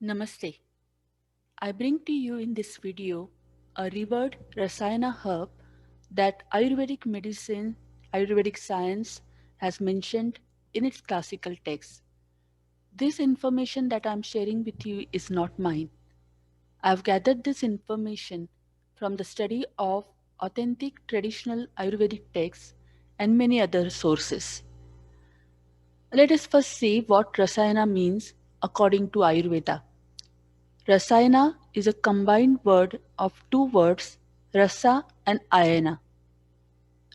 Namaste. I bring to you in this video a revered Rasayana herb that Ayurvedic science has mentioned in its classical texts. This information that I am sharing with you is not mine. I have gathered this information from the study of authentic traditional Ayurvedic texts and many other sources. Let us first see what Rasayana means according to Ayurveda. Rasayana is a combined word of two words, rasa and ayana.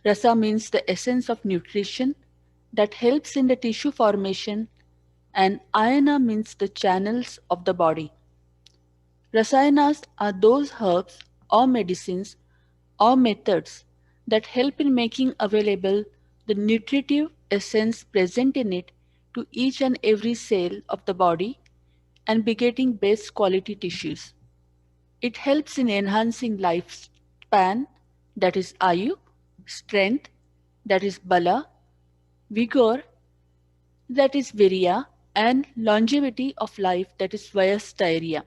Rasa means the essence of nutrition that helps in the tissue formation, and ayana means the channels of the body. Rasayanas are those herbs or medicines or methods that help in making available the nutritive essence present in it to each and every cell of the body and begetting best quality tissues. It helps in enhancing lifespan, that is Ayu, strength, that is Bala, vigor, that is Virya, and longevity of life, that is Vayasthairya.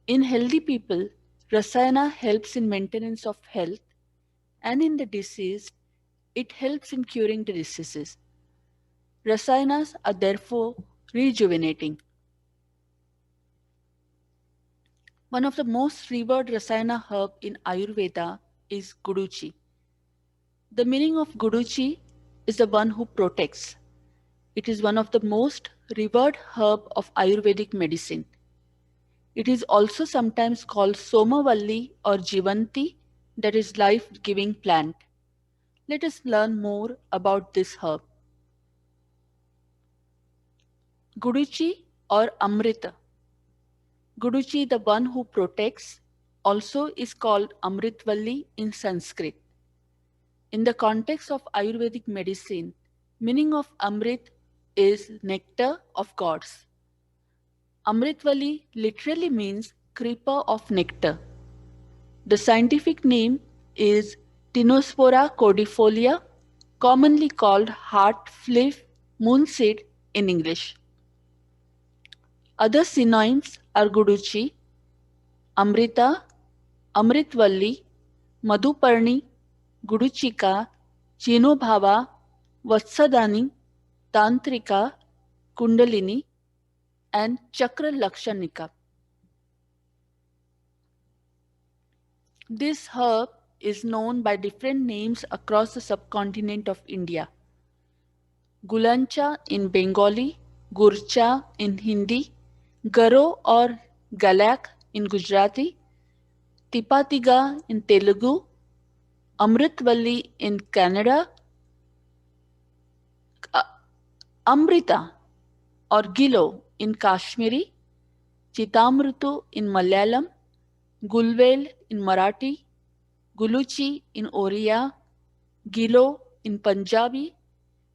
In healthy people, Rasayana helps in maintenance of health, and in the diseased, it helps in curing the diseases. Rasayanas are therefore rejuvenating. One of the most revered Rasayana herb in Ayurveda is Guduchi. The meaning of Guduchi is the one who protects. It is one of the most revered herb of Ayurvedic medicine. It is also sometimes called Somavalli or Jivanti, that is life-giving plant. Let us learn more about this herb. Guduchi or Amrita. Guduchi, the one who protects, also is called Amritvalli in Sanskrit. In the context of Ayurvedic medicine, meaning of Amrit is nectar of gods. Amritvalli literally means creeper of nectar. The scientific name is Tinospora cordifolia, commonly called heart flip moonseed in English. Other synonyms are Guduchi, Amrita, Amritvalli, Madhuparni, Guduchika, Chinobhava, Vatsadani, Tantrika, Kundalini, and Chakra Lakshanika. This herb is known by different names across the subcontinent of India. Gulancha in Bengali, Gurcha in Hindi, Garo or Galak in Gujarati, Tipatiga in Telugu, Amritvalli in Kannada, Amrita or Gilo in Kashmiri, Chitamrutu in Malayalam, Gulvel in Marathi, Guluchi in Oriya, Gilo in Punjabi,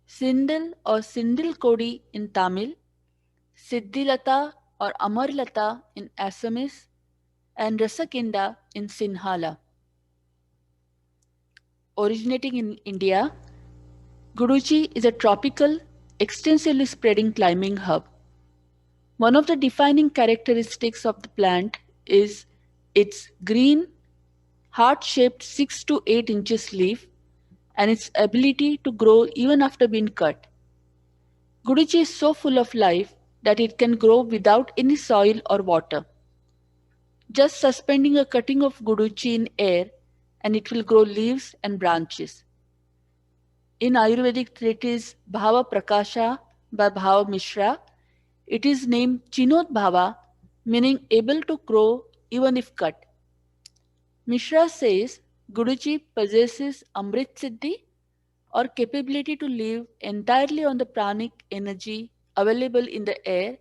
Sindel or Sindil Kodi in Tamil, Siddhilata or Amarlata in Assamese, and Rasakinda in Sinhala. Originating in India, Guduchi is a tropical, extensively spreading climbing herb. One of the defining characteristics of the plant is its green, heart-shaped 6 to 8 inches leaf and its ability to grow even after being cut. Guduchi is so full of life that it can grow without any soil or water. Just suspending a cutting of Guduchi in air and it will grow leaves and branches. In Ayurvedic treatise Bhava Prakasha by Bhava Mishra, it is named Chinod Bhava, meaning able to grow even if cut. Mishra says Guduchi possesses Amrit Siddhi or capability to live entirely on the pranic energy available in the air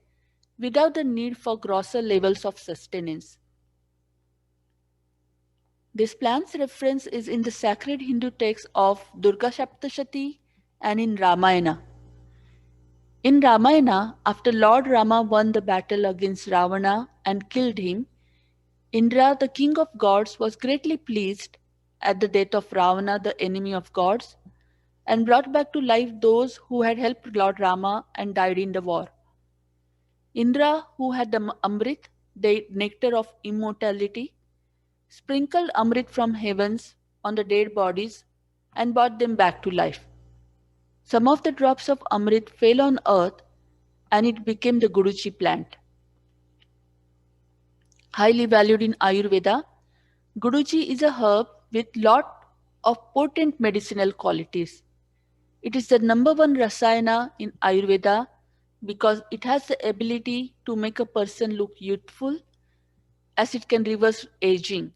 without the need for grosser levels of sustenance. This plant's reference is in the sacred Hindu text of Durga Saptashati and in Ramayana. In Ramayana, after Lord Rama won the battle against Ravana and killed him, Indra, the king of gods, was greatly pleased at the death of Ravana, the enemy of gods, and brought back to life those who had helped Lord Rama and died in the war. Indra, who had the Amrit, the nectar of immortality, sprinkled Amrit from heavens on the dead bodies and brought them back to life. Some of the drops of Amrit fell on earth and it became the Guruchi plant. Highly valued in Ayurveda, Guruchi is a herb with lot of potent medicinal qualities. It is the number one rasayana in Ayurveda because it has the ability to make a person look youthful as it can reverse aging.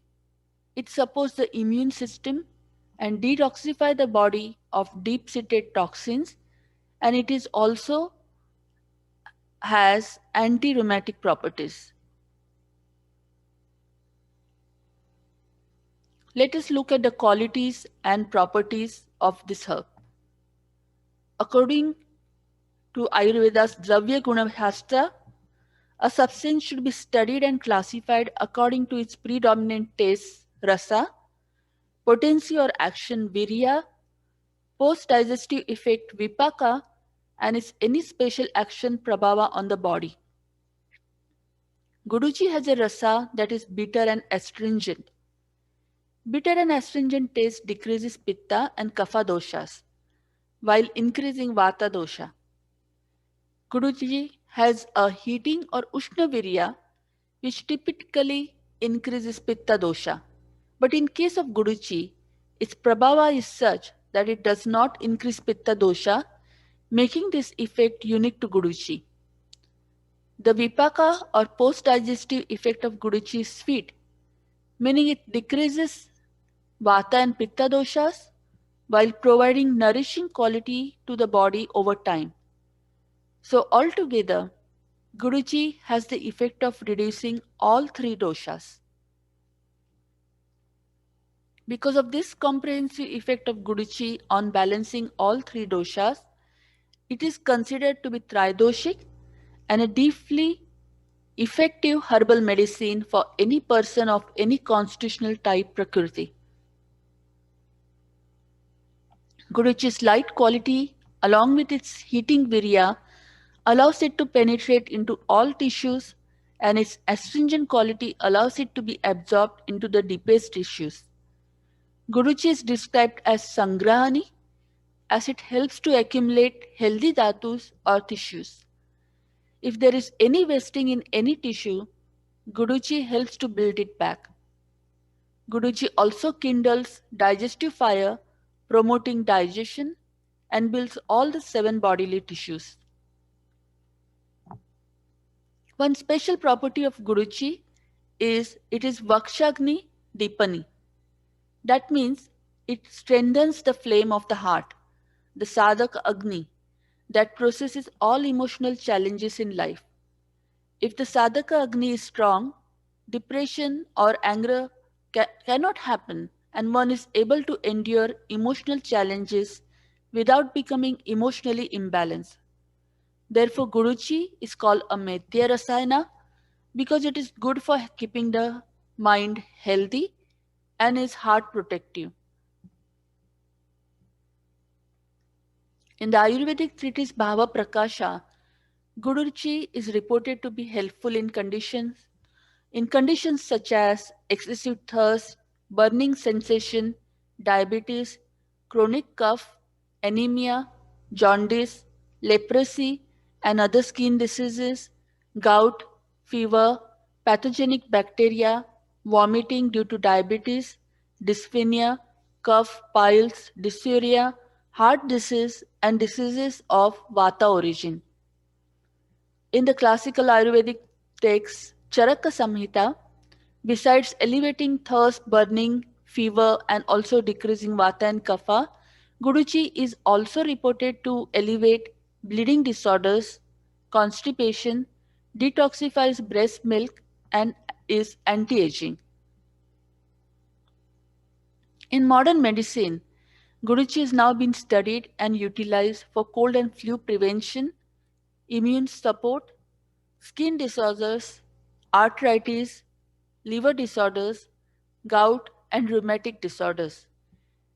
It supports the immune system and detoxify the body of deep-seated toxins, and it is also has anti-rheumatic properties. Let us look at the qualities and properties of this herb. According to Ayurveda's Dravya Guna Shastra, a substance should be studied and classified according to its predominant taste, rasa, potency or action, virya, post-digestive effect, vipaka, and its any special action, prabhava on the body. Guruchi has a rasa that is bitter and astringent. Bitter and astringent taste decreases pitta and kapha doshas, while increasing vata dosha. Guruchi has a heating or ushna virya, which typically increases pitta dosha. But in case of Guruchi, its prabhava is such that it does not increase pitta dosha, making this effect unique to Guruchi. The vipaka or post-digestive effect of Guruchi is sweet, meaning it decreases vata and pitta doshas while providing nourishing quality to the body over time. So altogether, Guruchi has the effect of reducing all three doshas. Because of this comprehensive effect of Guruchi on balancing all three doshas, it is considered to be tridoshik and a deeply effective herbal medicine for any person of any constitutional type prakriti. Guruchi's light quality, along with its heating virya, allows it to penetrate into all tissues, and its astringent quality allows it to be absorbed into the deepest tissues. Guruchi is described as sangrahani as it helps to accumulate healthy dhatus or tissues. If there is any wasting in any tissue, Guruchi helps to build it back. Guruchi also kindles digestive fire, promoting digestion and builds all the 7 bodily tissues. One special property of Guruchi is it is Vakshagni Dipani. That means it strengthens the flame of the heart, the Sadhak Agni, that processes all emotional challenges in life. If the Sadhaka Agni is strong, depression or anger cannot happen, and one is able to endure emotional challenges without becoming emotionally imbalanced. Therefore, Guruchi is called a Maitya Rasayana because it is good for keeping the mind healthy and is heart protective. In the Ayurvedic treatise Bhava Prakasha, Guruchi is reported to be helpful in conditions such as excessive thirst, burning sensation, diabetes, chronic cough, anemia, jaundice, leprosy, and other skin diseases, gout, fever, pathogenic bacteria, vomiting due to diabetes, dyspnea, cough, piles, dysuria, heart disease, and diseases of Vata origin. In the classical Ayurvedic text Charaka Samhita, besides elevating thirst, burning, fever, and also decreasing Vata and Kapha, Guruchi is also reported to elevate bleeding disorders, constipation, detoxifies breast milk, and is anti-aging. In modern medicine, Guruchi is now being studied and utilized for cold and flu prevention, immune support, skin disorders, arthritis, liver disorders, gout, and rheumatic disorders.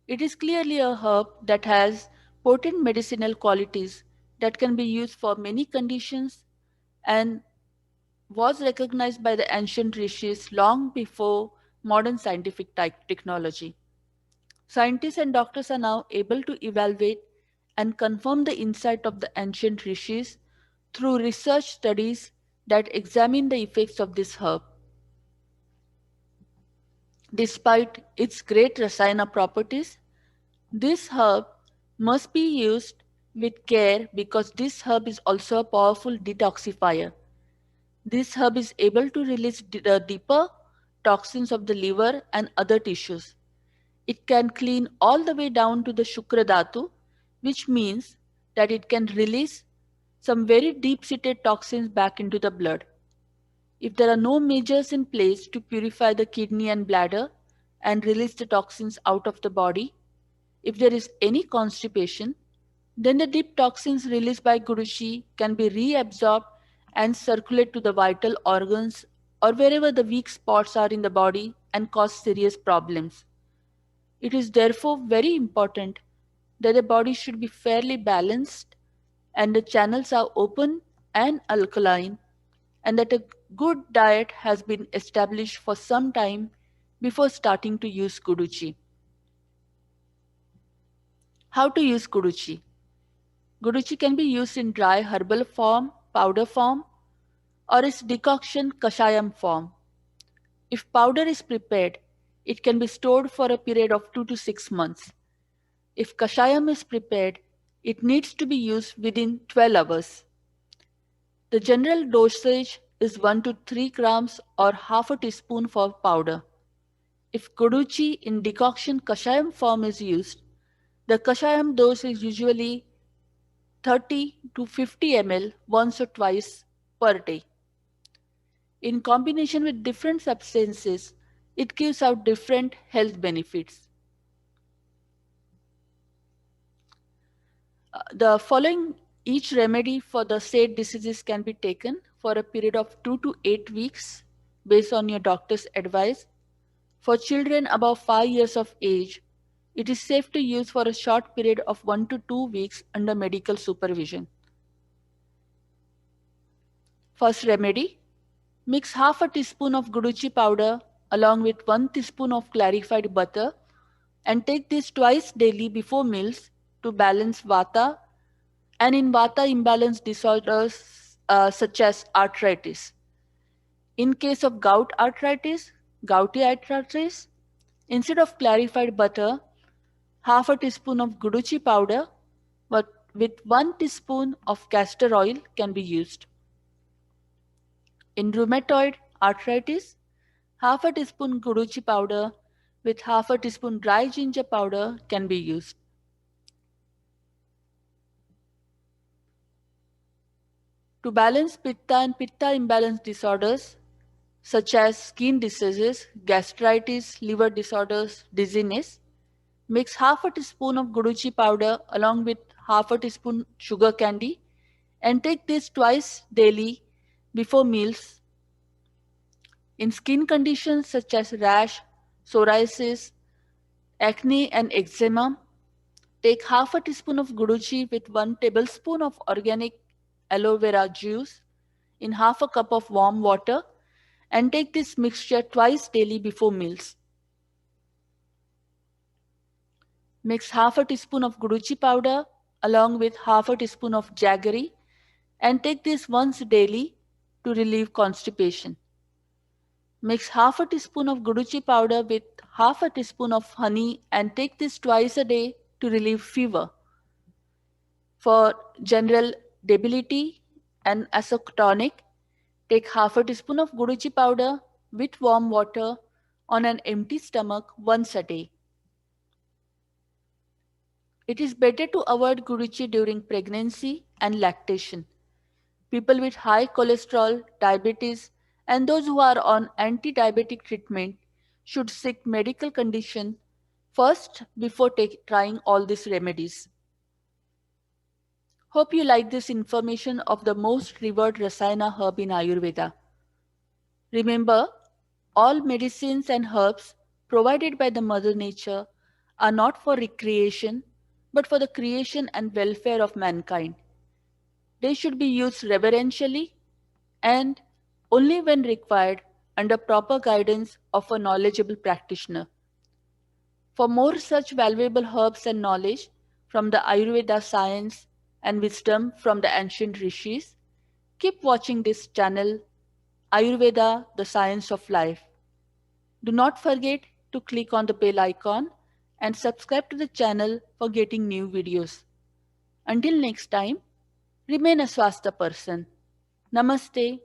It is clearly a herb that has potent medicinal qualities that can be used for many conditions, and was recognized by the ancient rishis long before modern scientific technology. Scientists and doctors are now able to evaluate and confirm the insight of the ancient rishis through research studies that examine the effects of this herb. Despite its great rasayana properties, this herb must be used with care because this herb is also a powerful detoxifier. This herb is able to release the deeper toxins of the liver and other tissues. It can clean all the way down to the Shukra Dhatu, which means that it can release some very deep-seated toxins back into the blood. If there are no measures in place to purify the kidney and bladder and release the toxins out of the body, if there is any constipation, then the deep toxins released by Guruji can be reabsorbed and circulate to the vital organs or wherever the weak spots are in the body and cause serious problems. It is therefore very important that the body should be fairly balanced and the channels are open and alkaline, and that a good diet has been established for some time before starting to use Guruji. How to use Guruji? Guruji can be used in dry herbal form, powder form, or its decoction kashayam form. If powder is prepared, it can be stored for a period of 2 to 6 months. If kashayam is prepared, it needs to be used within 12 hours. The general dosage is 1 to 3 grams or half a teaspoon for powder. If Guruji in decoction kashayam form is used, the kashayam dose is usually 30 to 50 ml once or twice per day. In combination with different substances, it gives out different health benefits. The following each remedy for the said diseases can be taken for a period of 2 to 8 weeks based on your doctor's advice. For children above 5 years of age, it is safe to use for a short period of 1 to 2 weeks under medical supervision. First remedy, mix half a teaspoon of guduchi powder along with 1 teaspoon of clarified butter and take this twice daily before meals to balance vata and in vata imbalance disorders such as arthritis. In case of gouty arthritis, instead of clarified butter, half a teaspoon of guduchi powder but with 1 teaspoon of castor oil can be used. In rheumatoid arthritis, half a teaspoon guduchi powder with half a teaspoon dry ginger powder can be used. To balance pitta and pitta imbalance disorders such as skin diseases, gastritis, liver disorders, dizziness, mix half a teaspoon of guduchi powder along with half a teaspoon sugar candy and take this twice daily before meals. In skin conditions such as rash, psoriasis, acne and eczema, take half a teaspoon of guduchi with 1 tablespoon of organic aloe vera juice in half a cup of warm water and take this mixture twice daily before meals. Mix half a teaspoon of guduchi powder along with half a teaspoon of jaggery and take this once daily to relieve constipation. Mix half a teaspoon of guduchi powder with half a teaspoon of honey and take this twice a day to relieve fever. For general debility and as a tonic, take half a teaspoon of guduchi powder with warm water on an empty stomach once a day. It is better to avoid guduchi during pregnancy and lactation. People with high cholesterol, diabetes, and those who are on anti-diabetic treatment should seek medical condition first before trying all these remedies. Hope you like this information of the most revered Rasayana herb in Ayurveda. Remember, all medicines and herbs provided by the Mother Nature are not for recreation, but for the creation and welfare of mankind. They should be used reverentially and only when required under proper guidance of a knowledgeable practitioner. For more such valuable herbs and knowledge from the Ayurveda science and wisdom from the ancient rishis, keep watching this channel, Ayurveda, the Science of Life. Do not forget to click on the bell icon and subscribe to the channel for getting new videos. Until next time, remain a Swastha person. Namaste.